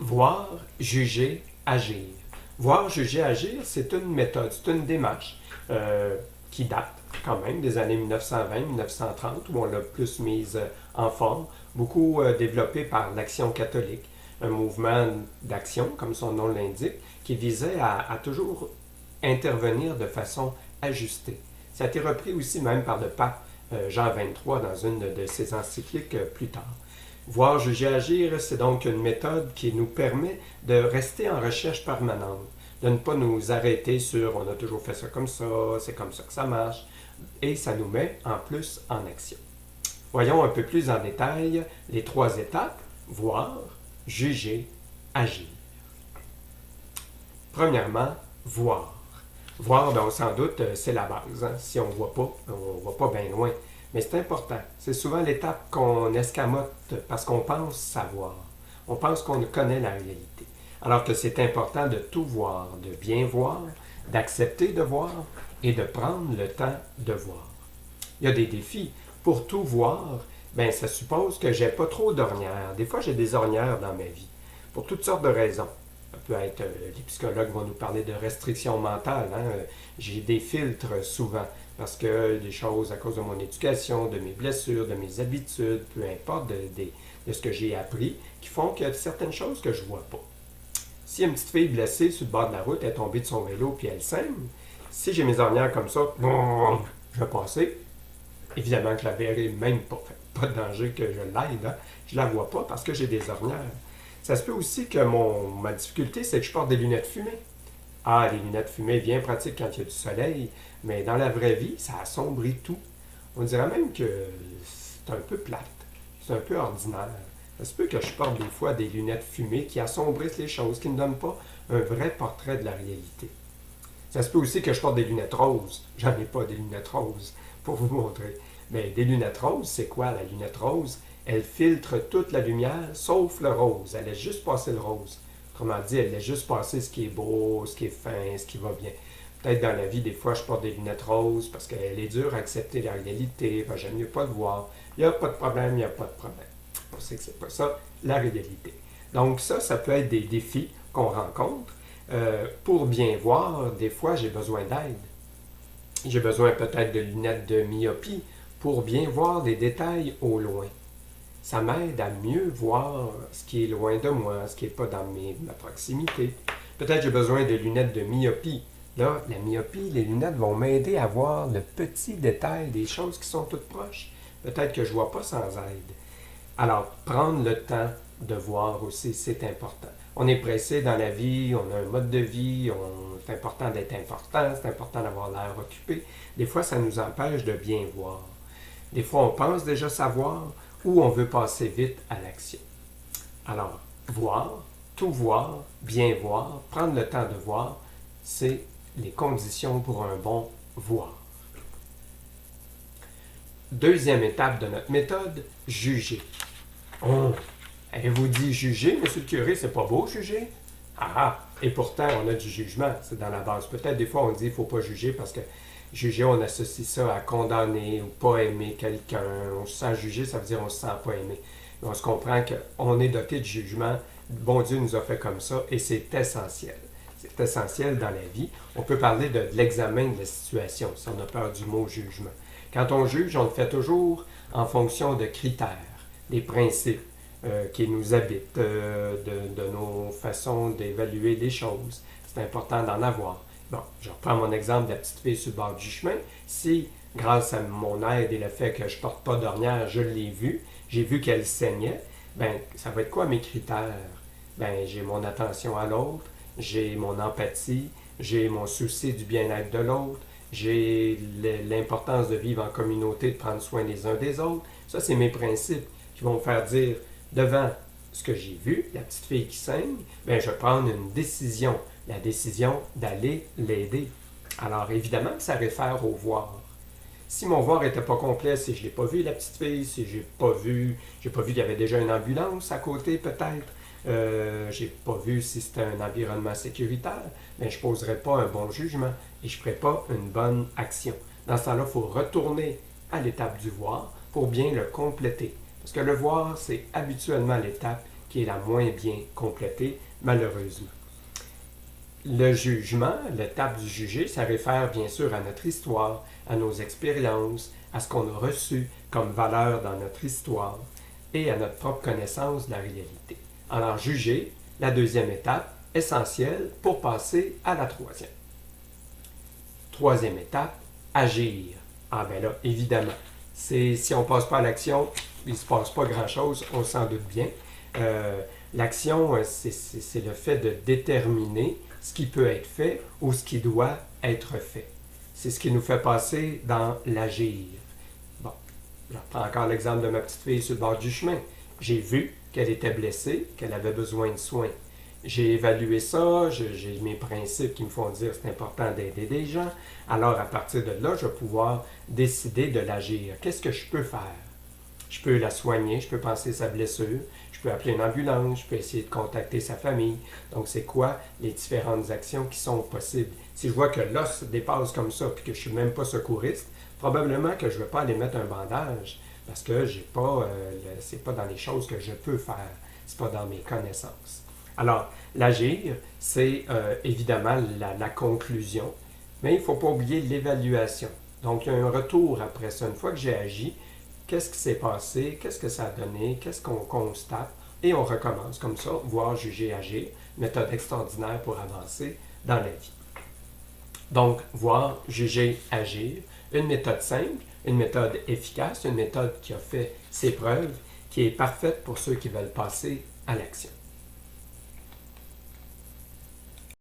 Voir, juger, agir. Voir, juger, agir, c'est une méthode, c'est une démarche qui date quand même des années 1920-1930, où on l'a plus mise en forme, beaucoup développée par l'Action catholique, un mouvement d'action, comme son nom l'indique, qui visait à toujours intervenir de façon ajustée. Ça a été repris aussi même par le pape Jean XXIII dans une de ses encycliques plus tard. Voir, juger, agir, c'est donc une méthode qui nous permet de rester en recherche permanente, de ne pas nous arrêter sur on a toujours fait ça comme ça, c'est comme ça que ça marche, et ça nous met en plus en action. Voyons un peu plus en détail les trois étapes, voir, juger, agir. Premièrement, voir. Voir, ben, on s'en doute, c'est la base. Hein. Si on ne voit pas, on ne va pas bien loin. Mais c'est important. C'est souvent l'étape qu'on escamote parce qu'on pense savoir. On pense qu'on connaît la réalité. Alors que c'est important de tout voir, de bien voir, d'accepter de voir et de prendre le temps de voir. Il y a des défis. Pour tout voir, ben, ça suppose que j'ai pas trop d'ornières. Des fois, j'ai des ornières dans ma vie, pour toutes sortes de raisons. Ça peut être, les psychologues vont nous parler de restrictions mentales. Hein? J'ai des filtres souvent parce que des choses à cause de mon éducation, de mes blessures, de mes habitudes, peu importe de ce que j'ai appris, qui font qu'il y a certaines choses que je ne vois pas. Si une petite fille blessée sur le bord de la route est tombée de son vélo puis elle saigne, si j'ai mes ornières comme ça, je vais passer. Évidemment que je la verrai même pas. Pas de danger que je l'aide. Hein? Je la vois pas parce que j'ai des ornières. Ça se peut aussi que ma difficulté, c'est que je porte des lunettes fumées. Ah, les lunettes fumées, bien pratiques quand il y a du soleil, mais dans la vraie vie, ça assombrit tout. On dirait même que c'est un peu plate, c'est un peu ordinaire. Ça se peut que je porte des fois des lunettes fumées qui assombrissent les choses, qui ne donnent pas un vrai portrait de la réalité. Ça se peut aussi que je porte des lunettes roses. J'en ai pas des lunettes roses pour vous montrer. Mais des lunettes roses, c'est quoi la lunette rose? Elle filtre toute la lumière, sauf le rose. Elle laisse juste passer le rose. Autrement dit, elle laisse juste passer ce qui est beau, ce qui est fin, ce qui va bien. Peut-être dans la vie, des fois, je porte des lunettes roses parce qu'elle est dure à accepter la réalité. Enfin, j'aime mieux pas le voir. Il n'y a pas de problème, il n'y a pas de problème. On sait que c'est pas ça, la réalité. Donc ça peut être des défis qu'on rencontre. Pour bien voir, des fois, j'ai besoin d'aide. J'ai besoin peut-être de lunettes de myopie pour bien voir des détails au loin. Ça m'aide à mieux voir ce qui est loin de moi, ce qui n'est pas dans ma proximité. Peut-être j'ai besoin de lunettes de myopie. Là, la myopie, les lunettes vont m'aider à voir le petit détail des choses qui sont toutes proches. Peut-être que je ne vois pas sans aide. Alors, prendre le temps de voir aussi, c'est important. On est pressé dans la vie, on a un mode de vie, c'est important d'être important, c'est important d'avoir l'air occupé. Des fois, ça nous empêche de bien voir. Des fois, on pense déjà savoir ou on veut passer vite à l'action. Alors, voir, tout voir, bien voir, prendre le temps de voir, c'est les conditions pour un bon voir. Deuxième étape de notre méthode, juger. Oh, avez-vous dit juger, monsieur le curé, c'est pas beau juger? Ah, et pourtant, on a du jugement, c'est dans la base. Peut-être des fois, on dit qu'il ne faut pas juger parce que juger, on associe ça à condamner ou pas aimer quelqu'un. On se sent jugé, ça veut dire on se sent pas aimé. Mais on se comprend qu'on est doté de jugement. Bon Dieu nous a fait comme ça et c'est essentiel. C'est essentiel dans la vie. On peut parler de l'examen de la situation si on a peur du mot jugement. Quand on juge, on le fait toujours en fonction de critères, des principes qui nous habitent, de nos façons d'évaluer les choses. C'est important d'en avoir. Bon, je reprends mon exemple de la petite fille sur le bord du chemin. Si, grâce à mon aide et le fait que je ne porte pas d'ornière, je l'ai vue, j'ai vu qu'elle saignait, ben, ça va être quoi mes critères? Ben, j'ai mon attention à l'autre, j'ai mon empathie, j'ai mon souci du bien-être de l'autre, j'ai l'importance de vivre en communauté, de prendre soin les uns des autres. Ça, c'est mes principes qui vont me faire dire, devant ce que j'ai vu, la petite fille qui saigne, ben, je vais prendre une décision. La décision d'aller l'aider. Alors, évidemment que ça réfère au voir. Si mon voir n'était pas complet, si je ne l'ai pas vu, la petite fille, si j'ai pas vu qu'il y avait déjà une ambulance à côté, peut-être, j'ai pas vu si c'était un environnement sécuritaire, mais je ne poserai pas un bon jugement et je ne ferai pas une bonne action. Dans ce temps-là, il faut retourner à l'étape du voir pour bien le compléter. Parce que le voir, c'est habituellement l'étape qui est la moins bien complétée, malheureusement. Le jugement, l'étape du juger, ça réfère bien sûr à notre histoire, à nos expériences, à ce qu'on a reçu comme valeur dans notre histoire et à notre propre connaissance de la réalité. Alors, juger, la deuxième étape, essentielle pour passer à la troisième. Troisième étape, agir. Ah ben là, évidemment, si on ne passe pas à l'action, il ne se passe pas grand-chose, on s'en doute bien. L'action, c'est le fait de déterminer ce qui peut être fait ou ce qui doit être fait. C'est ce qui nous fait passer dans l'agir. Bon, je reprends encore l'exemple de ma petite fille sur le bord du chemin. J'ai vu qu'elle était blessée, qu'elle avait besoin de soins. J'ai évalué ça, j'ai mes principes qui me font dire que c'est important d'aider des gens. Alors, à partir de là, je vais pouvoir décider de l'agir. Qu'est-ce que je peux faire? Je peux la soigner, je peux penser sa blessure, je peux appeler une ambulance, je peux essayer de contacter sa famille. Donc, c'est quoi les différentes actions qui sont possibles? Si je vois que l'os dépasse comme ça et que je ne suis même pas secouriste, probablement que je ne vais pas aller mettre un bandage parce que c'est pas dans les choses que je peux faire, c'est pas dans mes connaissances. Alors, l'agir, c'est évidemment la conclusion, mais il ne faut pas oublier l'évaluation. Donc, il y a un retour après ça. Une fois que j'ai agi, qu'est-ce qui s'est passé, qu'est-ce que ça a donné, qu'est-ce qu'on constate, et on recommence comme ça, voir, juger, agir. Méthode extraordinaire pour avancer dans la vie. Donc, voir, juger, agir. Une méthode simple, une méthode efficace, une méthode qui a fait ses preuves, qui est parfaite pour ceux qui veulent passer à l'action.